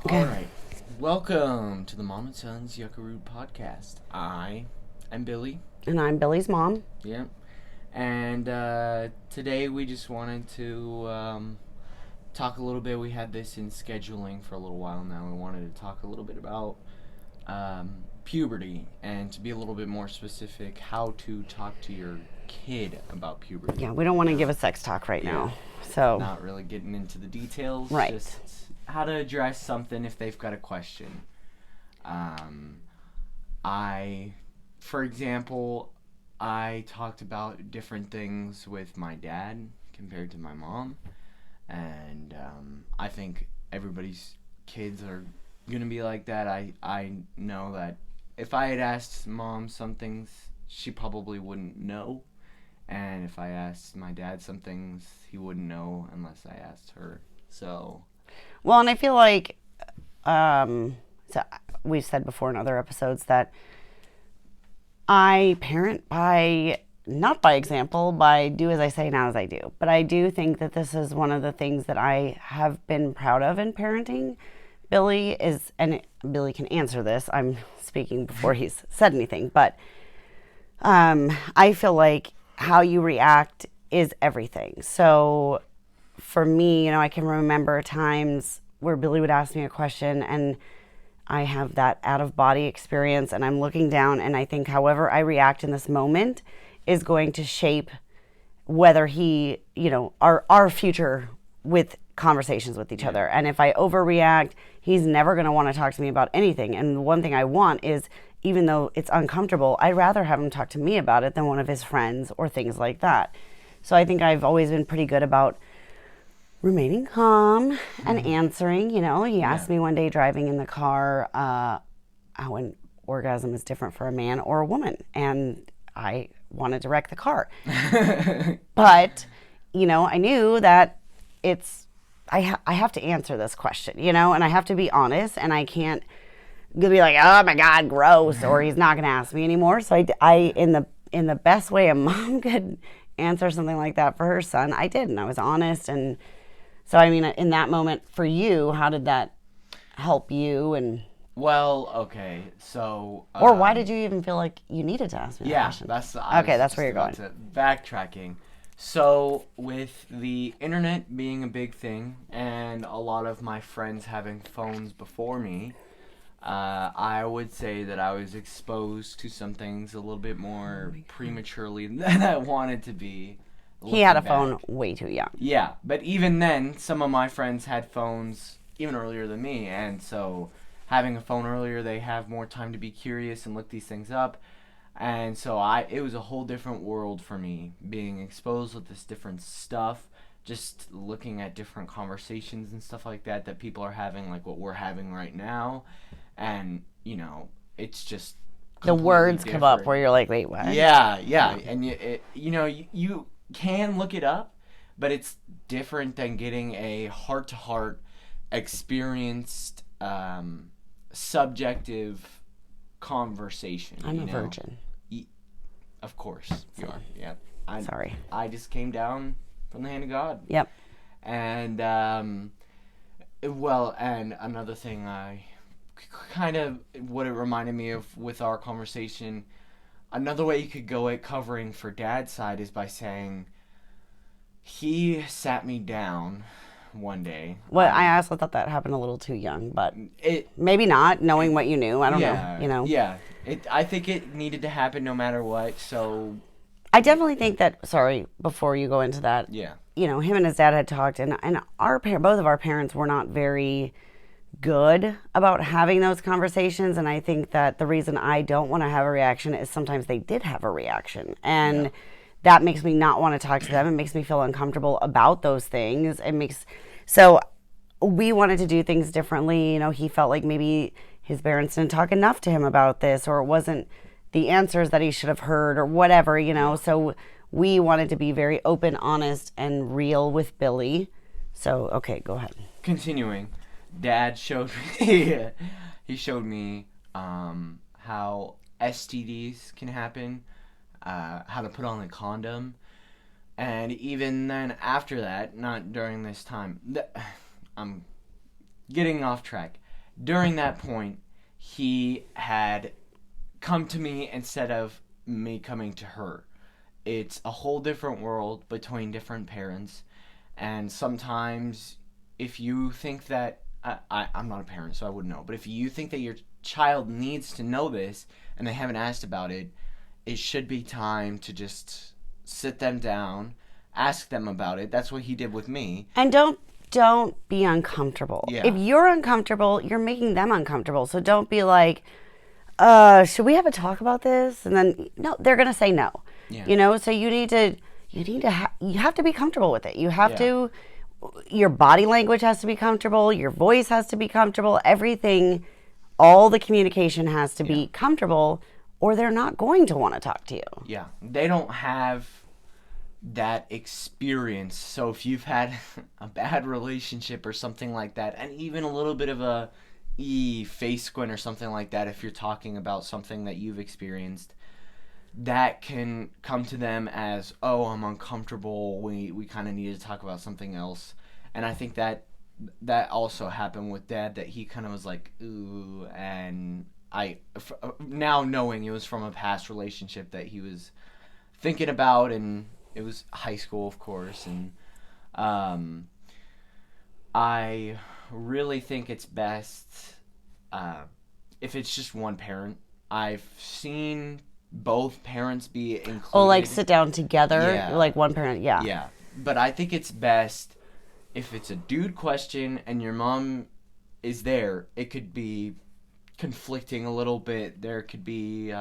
Okay. All right. Welcome to the Mom and Sons Yuckaroo podcast. I am Billy. And I'm Billy's mom. Yep. And today we just wanted to talk a little bit. We had this in scheduling for a little while now. We wanted to talk a little bit about puberty and to be a little bit more specific, how to talk to your kid about puberty. Yeah, we don't want to give a sex talk right now. So, Not really getting into the details. Right. Just how to address something if they've got a question. For example, I talked about different things with my dad compared to my mom. And I think everybody's kids are going to be like that. I know that if I had asked mom some things, she probably wouldn't know. And if I asked my dad some things, he wouldn't know unless I asked her. So, well, and I feel like, so we've said before in other episodes that I parent not by example, by do as I say, not as I do. But I do think that this is one of the things that I have been proud of in parenting. Billy is, and Billy can answer this, I'm speaking before he's said anything, but I feel like how you react is everything. So for me, I can remember times where Billy would ask me a question and I have that out of body experience and I'm looking down and I think however I react in this moment is going to shape whether he, our future with conversations with each other. And if I overreact, he's never going to want to talk to me about anything. And the one thing I want is, even though it's uncomfortable, I'd rather have him talk to me about it than one of his friends or things like that. So I think I've always been pretty good about remaining calm and answering. He asked me one day driving in the car how an orgasm is different for a man or a woman. And I wanted to wreck the car. But, I knew that I have to answer this question, and I have to be honest, and I can't be like, oh my God, gross, or he's not going to ask me anymore. So I in the best way a mom could answer something like that for her son, I did, and I was honest. And so, in that moment for you, how did that help you? And well, okay, so or why did you even feel like you needed to ask me that question? That's where you're going. Backtracking. So, with the internet being a big thing and a lot of my friends having phones before me, I would say that I was exposed to some things a little bit more prematurely than I wanted to be. He had a phone way too young. Yeah, but even then, some of my friends had phones even earlier than me, and so having a phone earlier, they have more time to be curious and look these things up. And so it was a whole different world for me, being exposed with this different stuff, just looking at different conversations and stuff like that people are having, like what we're having right now. And, it's just the words different. come up where you're like, wait, what? Yeah. And, you can look it up, but it's different than getting a heart-to-heart, experienced, subjective conversation. I'm a virgin. Of course you are. Yeah. Sorry. I just came down from the hand of God. Yep. And and another thing kind of what it reminded me of with our conversation, another way you could go at covering for Dad's side is by saying he sat me down one day. Well, I also thought that happened a little too young, but maybe not, knowing what you knew. I don't know, Yeah. I think it needed to happen no matter what, so... I definitely think that, sorry, before you go into that, Yeah. Him and his dad had talked, and both of our parents were not very good about having those conversations, and I think that the reason I don't want to have a reaction is sometimes they did have a reaction, and... Yeah. That makes me not want to talk to them. It makes me feel uncomfortable about those things. So we wanted to do things differently. He felt like maybe his parents didn't talk enough to him about this, or it wasn't the answers that he should have heard, or whatever, So we wanted to be very open, honest, and real with Billy. So, okay, go ahead. Continuing, Dad showed me, he showed me how STDs can happen. How to put on a condom, and even then after that, not during this time, I'm getting off track. during that point, he had come to me instead of me coming to her. It's a whole different world between different parents, and sometimes if you think that I'm not a parent, so I wouldn't know, but if you think that your child needs to know this and they haven't asked about it, it should be time to just sit them down, ask them about it. That's what he did with me. And don't be uncomfortable. Yeah. If you're uncomfortable, you're making them uncomfortable. So don't be like, should we have a talk about this? And then no, they're gonna say no. Yeah. You know, so you have to be comfortable with it. You have to. Your body language has to be comfortable. Your voice has to be comfortable. Everything, all the communication has to be comfortable, or they're not going to want to talk to you. Yeah, they don't have that experience. So if you've had a bad relationship or something like that, and even a little bit of a face squint or something like that, if you're talking about something that you've experienced, that can come to them as, oh, I'm uncomfortable, we kind of need to talk about something else. And I think that also happened with Dad, that he kind of was like, ooh, and now knowing it was from a past relationship that he was thinking about, and it was high school, of course, and I really think it's best if it's just one parent. I've seen both parents be included. Oh, like sit down together, Yeah. like one parent, yeah. Yeah, but I think it's best if it's a dude question and your mom is there. It could be conflicting a little bit. There could be,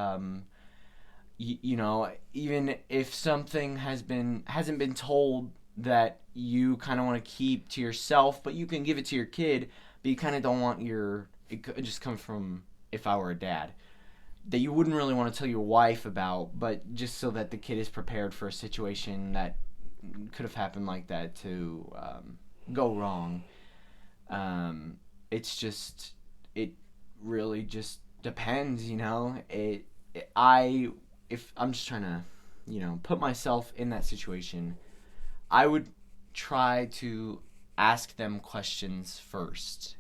you know, even if something hasn't been told that you kind of want to keep to yourself, but you can give it to your kid, but you kind of don't want it just comes from, if I were a dad, that you wouldn't really want to tell your wife about, but just so that the kid is prepared for a situation that could have happened like that to go wrong. It really just depends, you know. If I'm just trying to, you know, put myself in that situation, I would try to ask them questions first.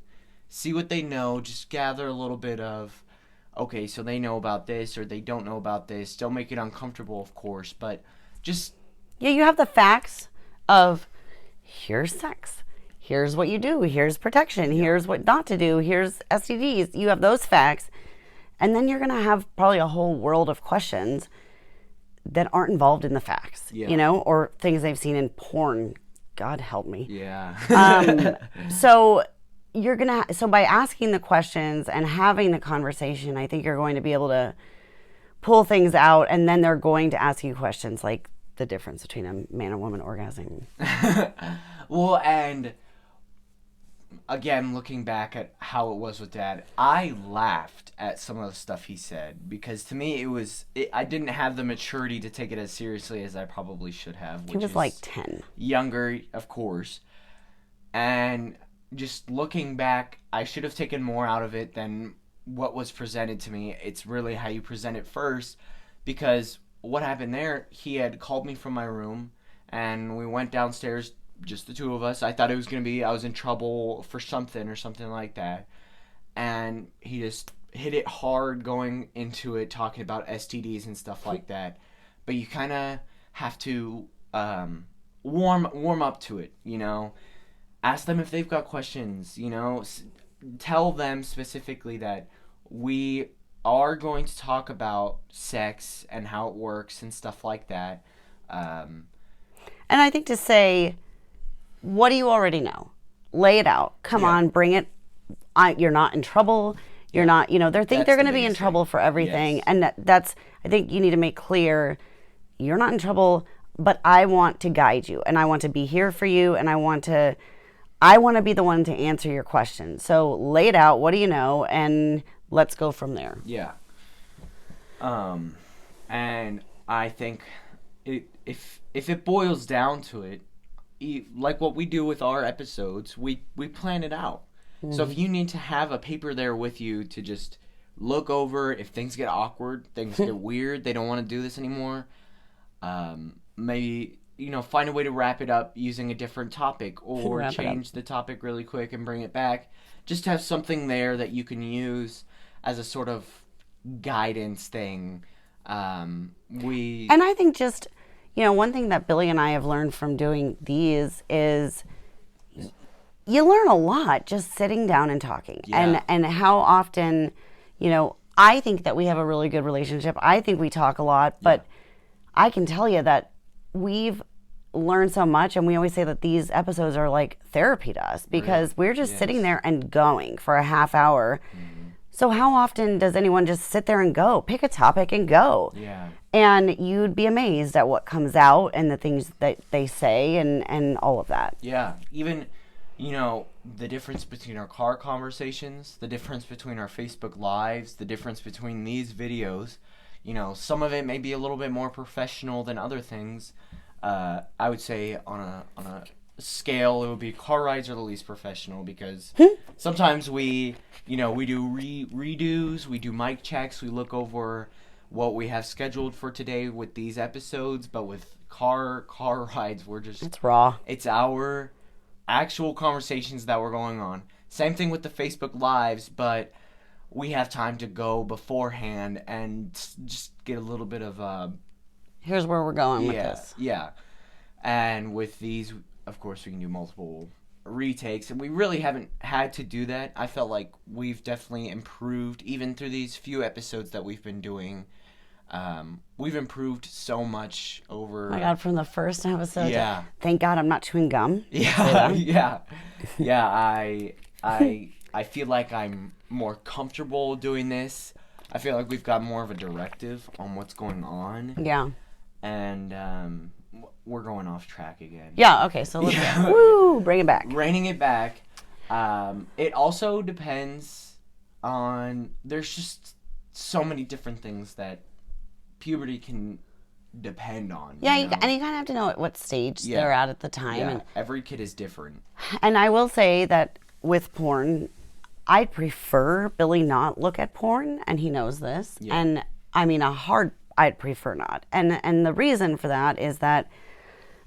See what they know, just gather a little bit of, okay, so they know about this or they don't know about this. Don't make it uncomfortable, of course, but just... Yeah, you have the facts of, here's sex, here's what you do, here's protection, here's what not to do, here's STDs. You have those facts, and then you're going to have probably a whole world of questions that aren't involved in the facts, you know, or things they've seen in porn. God help me. Yeah. So by asking the questions and having the conversation, I think you're going to be able to pull things out, and then they're going to ask you questions like the difference between a man and woman orgasming. Well, and again, looking back at how it was with Dad, I laughed at some of the stuff he said, because to me I didn't have the maturity to take it as seriously as I probably should have. He was like 10. Younger, of course. And just looking back, I should have taken more out of it than what was presented to me. It's really how you present it first, because what happened there, he had called me from my room, and we went downstairs, just the two of us. I thought it was going to be I was in trouble for something or something like that. And he just hit it hard going into it, talking about STDs and stuff like that. But you kind of have to warm up to it, you know. Ask them if they've got questions, you know. Tell them specifically that we are going to talk about sex and how it works and stuff like that. And I think to say, what do you already know? Lay it out. Come on, bring it. You're not in trouble. You're not, you know, they're going to be in trouble for everything. Yes. And that's, I think you need to make clear, you're not in trouble, but I want to guide you, and I want to be here for you, and I want to be the one to answer your questions. So lay it out. What do you know? And let's go from there. Yeah. And I think if it boils down to it, like what we do with our episodes, we plan it out. Mm-hmm. So if you need to have a paper there with you to just look over, if things get awkward, things get weird, they don't want to do this anymore, maybe find a way to wrap it up using a different topic, or change the topic really quick and bring it back. Just have something there that you can use as a sort of guidance thing. And I think just, one thing that Billy and I have learned from doing these is you learn a lot just sitting down and talking. Yeah. And how often, I think that we have a really good relationship. I think we talk a lot, but I can tell you that we've learned so much, and we always say that these episodes are like therapy to us because we're just sitting there and going for a half hour. So how often does anyone just sit there and go, pick a topic and go? Yeah. And you'd be amazed at what comes out and the things that they say and all of that. Yeah. Even, the difference between our car conversations, the difference between our Facebook Lives, the difference between these videos. Some of it may be a little bit more professional than other things. I would say on a scale, it would be car rides are the least professional, because sometimes we do redos, we do mic checks, we look over what we have scheduled for today with these episodes, but with car rides, it's raw. It's our actual conversations that were going on. Same thing with the Facebook Lives, but we have time to go beforehand and just get a little bit of here's where we're going with this. Yeah. And with these, of course, we can do multiple retakes, and we really haven't had to do that. I felt like we've definitely improved, even through these few episodes that we've been doing. We've improved so much over. Oh my God, from the first episode. Yeah. Thank God I'm not chewing gum. Yeah. Yeah. I feel like I'm more comfortable doing this. I feel like we've got more of a directive on what's going on. Yeah. And we're going off track again. Yeah, okay, so let's bring it back. Reining it back. It also depends on, there's just so many different things that puberty can depend on. Yeah, and you kind of have to know at what stage they're at the time. Yeah, and every kid is different. And I will say that with porn, I'd prefer Billy not look at porn, and he knows this. Yeah. And I mean, I'd prefer not. And the reason for that is that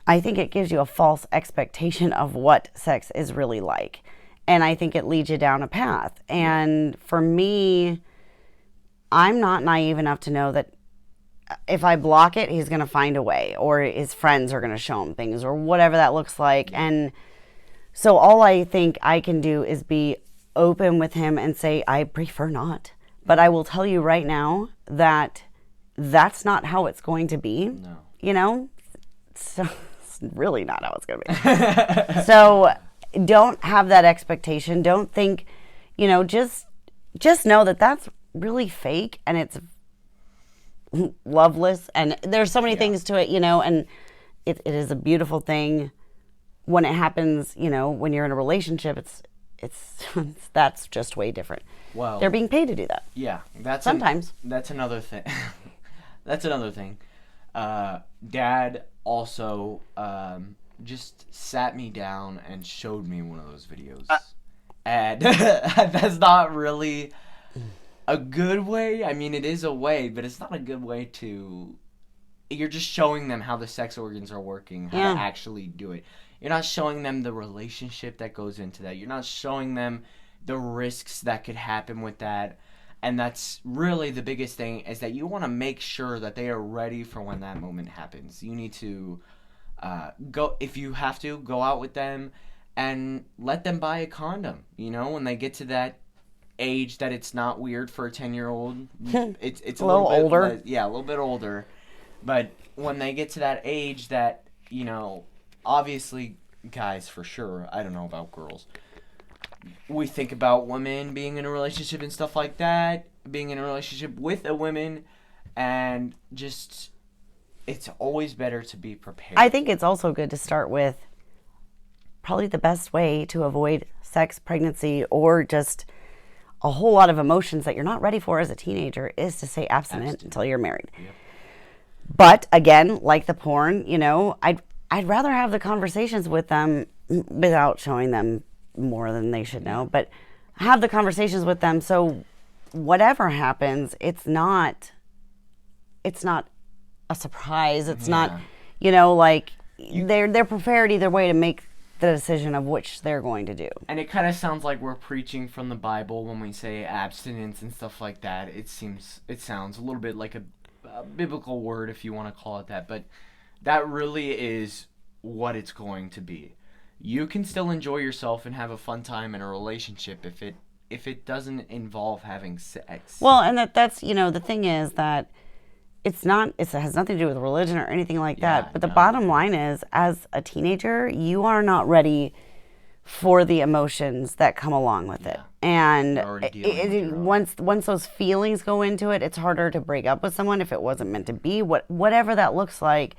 I think it gives you a false expectation of what sex is really like. And I think it leads you down a path. And for me, I'm not naive enough to know that if I block it, he's going to find a way, or his friends are going to show him things, or whatever that looks like. And so all I think I can do is be open with him and say, I prefer not. But I will tell you right now that that's not how it's going to be. No. So it's really not how it's going to be. So don't have that expectation. Don't think, just know that that's really fake, and it's loveless, and there's so many things to it, and it is a beautiful thing when it happens. When you're in a relationship, it's that's just way different. Well, they're being paid to do that. Yeah, that's another thing. That's another thing. Dad also just sat me down and showed me one of those videos, and that's not really a good way. I mean, it is a way, but it's not a good way to. You're just showing them how the sex organs are working, how to actually do it. You're not showing them the relationship that goes into that. You're not showing them the risks that could happen with that. And that's really the biggest thing, is that you want to make sure that they are ready for when that moment happens. You need to go, if you have to, go out with them and let them buy a condom. When they get to that age that it's not weird for a 10-year-old. It's a little bit older. A little bit older. But when they get to that age that, obviously guys for sure, I don't know about girls, we think about women being in a relationship and stuff like that, being in a relationship with a woman, and just, it's always better to be prepared. I think it's also good to start with probably the best way to avoid sex, pregnancy, or just a whole lot of emotions that you're not ready for as a teenager is to stay abstinent until you're married. Yep. But again, like the porn, I'd rather have the conversations with them without showing them more than they should know, but have the conversations with them so whatever happens, it's not a surprise. It's not, they're prepared either way to make the decision of which they're going to do. And it kind of sounds like we're preaching from the Bible when we say abstinence and stuff like that. It sounds a little bit like a biblical word, if you want to call it that, but that really is what it's going to be. You can still enjoy yourself and have a fun time in a relationship if it doesn't involve having sex. Well, and that's the thing is that it has nothing to do with religion or anything like that. But the bottom line is, as a teenager, you are not ready for the emotions that come along with it. And once those feelings go into it, it's harder to break up with someone if it wasn't meant to be, whatever that looks like.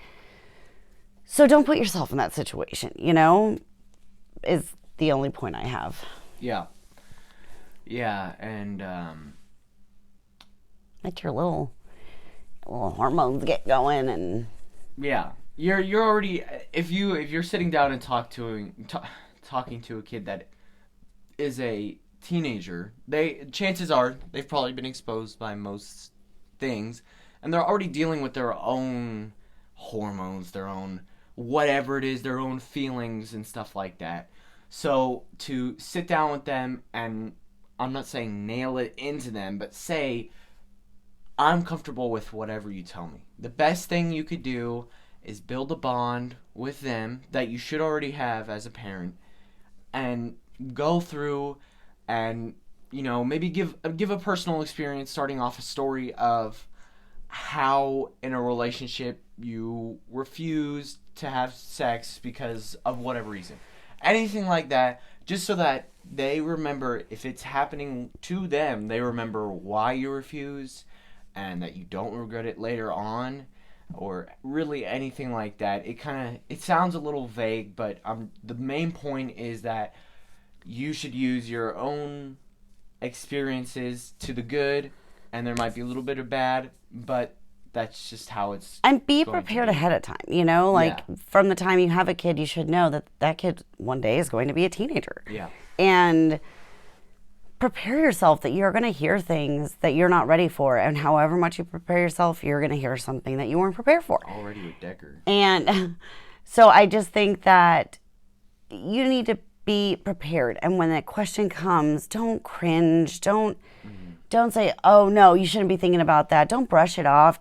So don't put yourself in that situation, is the only point I have. Yeah. Yeah, and let your little hormones get going, and yeah, you're already, if you're sitting down and talking to a kid that is a teenager, chances are they've probably been exposed by most things, and they're already dealing with their own hormones, their own whatever it is, their own feelings and stuff like that. So to sit down with them, and I'm not saying nail it into them, but say, I'm comfortable with whatever you tell me. The best thing you could do is build a bond with them that you should already have as a parent, and go through and, maybe give a personal experience, starting off a story of how in a relationship you refused to have sex because of whatever reason. Anything like that, just so that they remember, if it's happening to them, they remember why you refused, and that you don't regret it later on, or really anything like that. It sounds a little vague, but the main point is that you should use your own experiences to the good, and there might be a little bit of bad, but that's just how it's and be prepared ahead of time, from the time you have a kid, you should know that kid one day is going to be a teenager. Yeah. And prepare yourself that you're going to hear things that you're not ready for, and however much you prepare yourself, you're going to hear something that you weren't prepared for. Already with Decker. And so I just think that you need to be prepared, and when that question comes, don't cringe, don't say, oh no, you shouldn't be thinking about that, don't brush it off,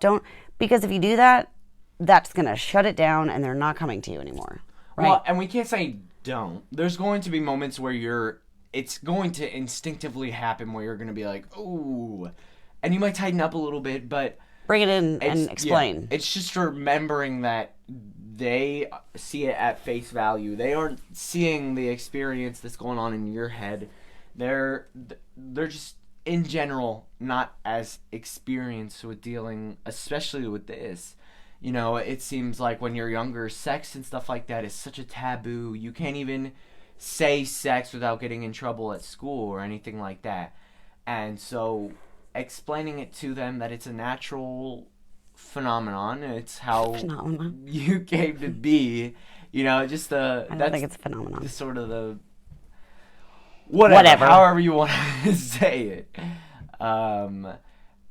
because if you do that, that's going to shut it down, and they're not coming to you anymore, right? Well, and we can't say don't. There's going to be moments where it's going to instinctively happen where you're going to be like, ooh, and you might tighten up a little bit, but bring it in and explain. Yeah, it's just remembering that they see it at face value. They aren't seeing the experience that's going on in your head. They're just, in general, not as experienced with dealing, especially with this. It seems like when you're younger, sex and stuff like that is such a taboo. You can't even say sex without getting in trouble at school or anything like that. And so explaining it to them that it's a natural phenomenon, it's how you came to be, just I don't think it's a phenomenon. Just sort of the whatever, however you want to say it.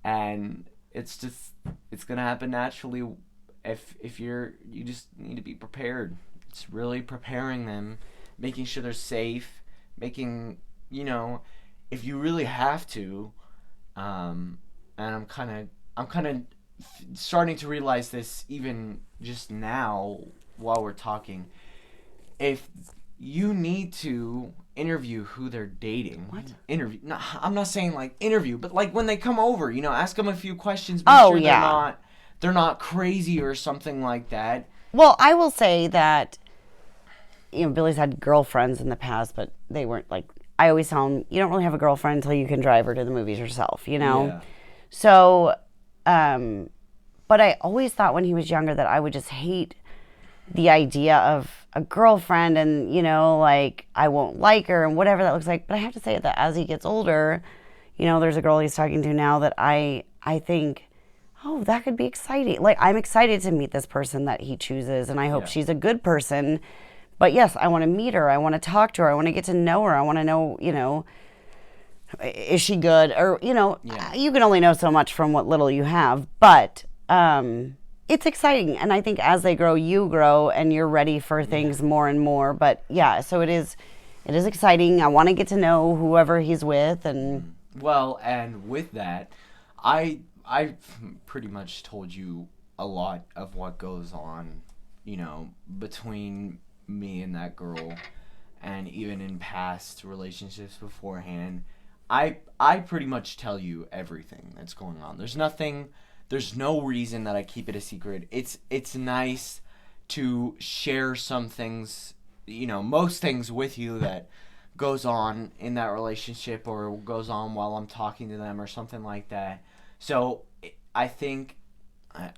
And it's gonna happen naturally if you just need to be prepared. It's really preparing them, making sure they're safe, making, if you really have to, and I'm kind of starting to realize this even just now while we're talking. If you need to interview who they're dating. What? Interview. No, I'm not saying like interview, but like when they come over, ask them a few questions. Be sure they're not crazy or something like that. Well, I will say that, Billy's had girlfriends in the past, but they weren't like, I always tell him, you don't really have a girlfriend until you can drive her to the movies yourself, Yeah. So, but I always thought when he was younger that I would just hate the idea of a girlfriend and, like I won't like her and whatever that looks like. But I have to say that as he gets older, there's a girl he's talking to now that I think, oh, that could be exciting. Like, I'm excited to meet this person that he chooses, and I hope she's a good person. But yes, I want to meet her. I want to talk to her. I want to get to know her. I want to know, is she good? Or, you can only know so much from what little you have. But it's exciting. And I think as they grow, you grow and you're ready for things more and more. But yeah, so it is exciting. I want to get to know whoever he's with. And Well, and with that, I pretty much told you a lot of what goes on, between me and that girl, and even in past relationships beforehand. I pretty much tell you everything that's going on. There's no reason that I keep it a secret. It's nice to share some things, most things with you that goes on in that relationship or goes on while I'm talking to them or something like that. So I think, uh,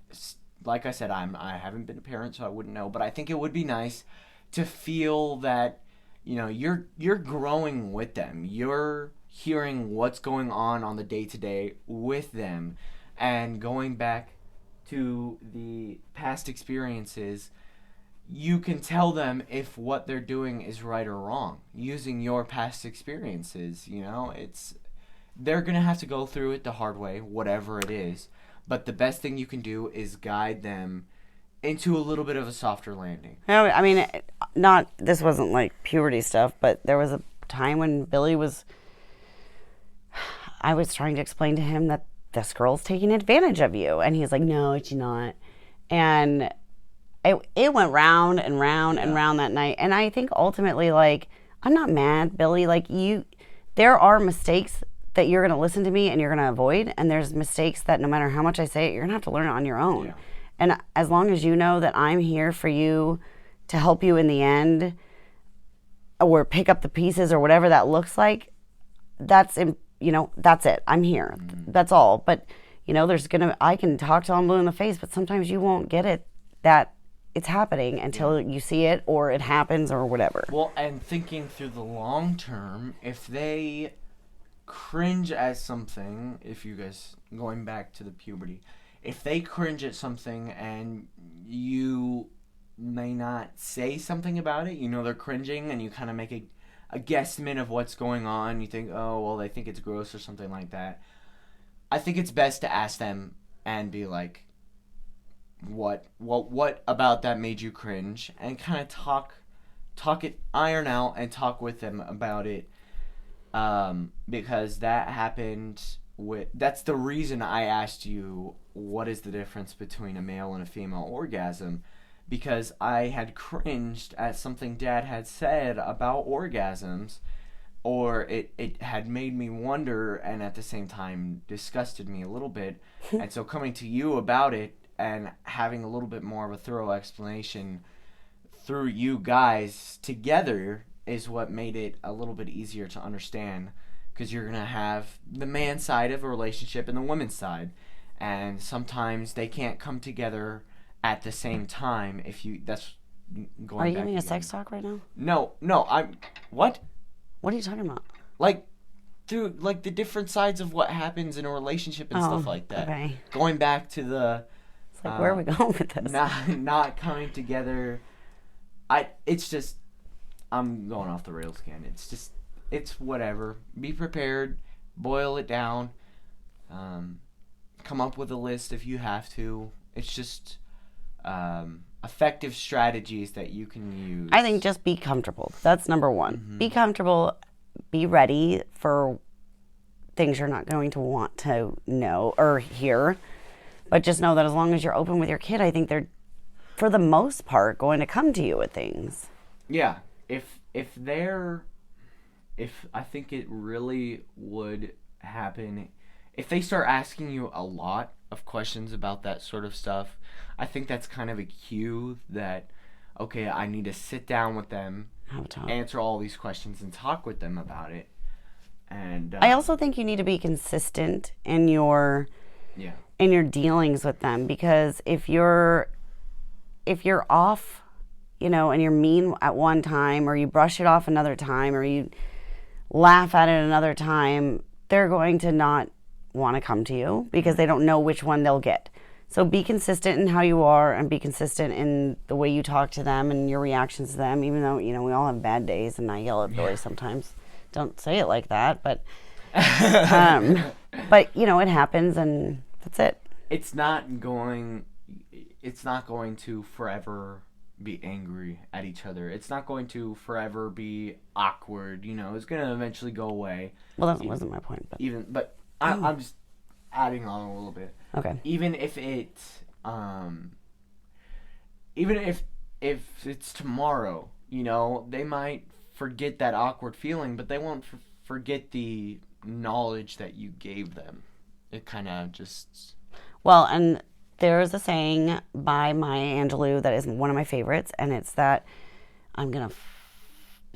like I said, I haven't been a parent, so I wouldn't know. But I think it would be nice to feel that you're growing with them. You're hearing what's going on the day to day with them, and going back to the past experiences, you can tell them if what they're doing is right or wrong using your past experiences. It's they're gonna have to go through it the hard way, whatever it is. But the best thing you can do is guide them into a little bit of a softer landing. I mean, not this wasn't like puberty stuff, but there was a time when I was trying to explain to him that this girl's taking advantage of you, and he's like, "No, she's not," and it went round and round and round that night. And I think ultimately, like, I'm not mad, Billy. Like, there are mistakes that you're going to listen to me and you're going to avoid. And there's mistakes that no matter how much I say it, you're going to have to learn it on your own. Yeah. And as long as you know that I'm here for you to help you in the end, or pick up the pieces or whatever that looks like, that's it. I'm here. That's all. But, I can talk till I'm blue in the face, but sometimes you won't get it that it's happening until you see it or it happens or whatever. Well, and thinking through the long term, if they cringe at something, if you guys, going back to the puberty, if they cringe at something and you may not say something about it, they're cringing, and you kind of make a guesstimate of what's going on, you think, oh, well, they think it's gross or something like that. I think it's best to ask them and be like, what about that made you cringe, and kind of talk it, iron out and talk with them about it, because that happened that's the reason I asked you what is the difference between a male and a female orgasm, because I had cringed at something Dad had said about orgasms, or it had made me wonder, and at the same time disgusted me a little bit. And so coming to you about it and having a little bit more of a thorough explanation through you guys together is what made it a little bit easier to understand, because you're going to have the man side of a relationship and the woman's side, and sometimes they can't come together at the same time. That's going. Are you giving a sex talk right now? No, I'm what? What are you talking about? Like, through like the different sides of what happens in a relationship and stuff like that. Okay. Going back to the. It's like, where are we going with this? Not coming together. It's just, I'm going off the rails again. It's whatever. Be prepared. Boil it down. Come up with a list if you have to. It's just effective strategies that you can use. I think just be comfortable. That's number one. Mm-hmm. Be comfortable. Be ready for things you're not going to want to know or hear. But just know that as long as you're open with your kid, I think they're, for the most part, going to come to you with things. Yeah. If I think it really would happen if they start asking you a lot of questions about that sort of stuff. I think that's kind of a cue that, okay, I need to sit down with them, answer all these questions, and talk with them about it. And I also think you need to be consistent in your dealings with them, because if you're off, and you're mean at one time, or you brush it off another time, or you laugh at it another time, they're going to not want to come to you because they don't know which one they'll get. So be consistent in how you are, and be consistent in the way you talk to them and your reactions to them, even though, we all have bad days, and I yell at Billy sometimes. Don't say it like that, but but it happens, and that's it. It's not going it's not going to forever be angry at each other. It's not going to forever be awkward. It's going to eventually go away. Well, that wasn't my point. But I'm just adding on a little bit. Okay. Even if it's tomorrow, they might forget that awkward feeling, but they won't forget the knowledge that you gave them. It kind of just... Well, and there's a saying by Maya Angelou that is one of my favorites, and it's that, I'm going to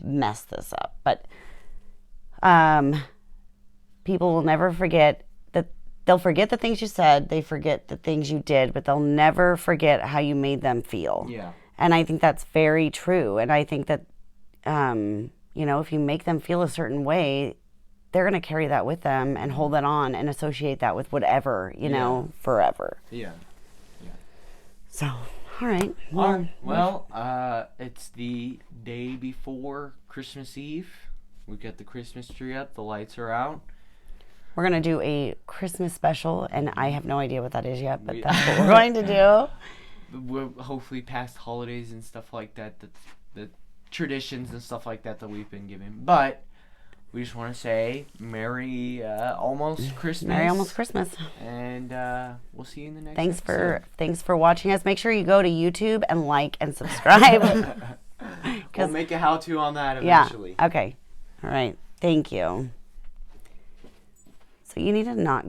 mess this up, but people will never forget that. They'll forget the things you said, they forget the things you did, but they'll never forget how you made them feel. Yeah. And I think that's very true. And I think that, if you make them feel a certain way, they're going to carry that with them and hold it on and associate that with whatever, forever. Yeah. So, all right. Well, it's the day before Christmas Eve. We've got the Christmas tree up. The lights are out. We're going to do a Christmas special, and I have no idea what that is yet, but that's what we're going to do. We'll hopefully past holidays and stuff like that, the traditions and stuff like that we've been given. But we just want to say Merry almost Christmas. Merry almost Christmas. And we'll see you in the next episode. Thanks for watching us. Make sure you go to YouTube and like and subscribe. We'll make a how-to on that eventually. Yeah. Okay. All right. Thank you. So you need to not get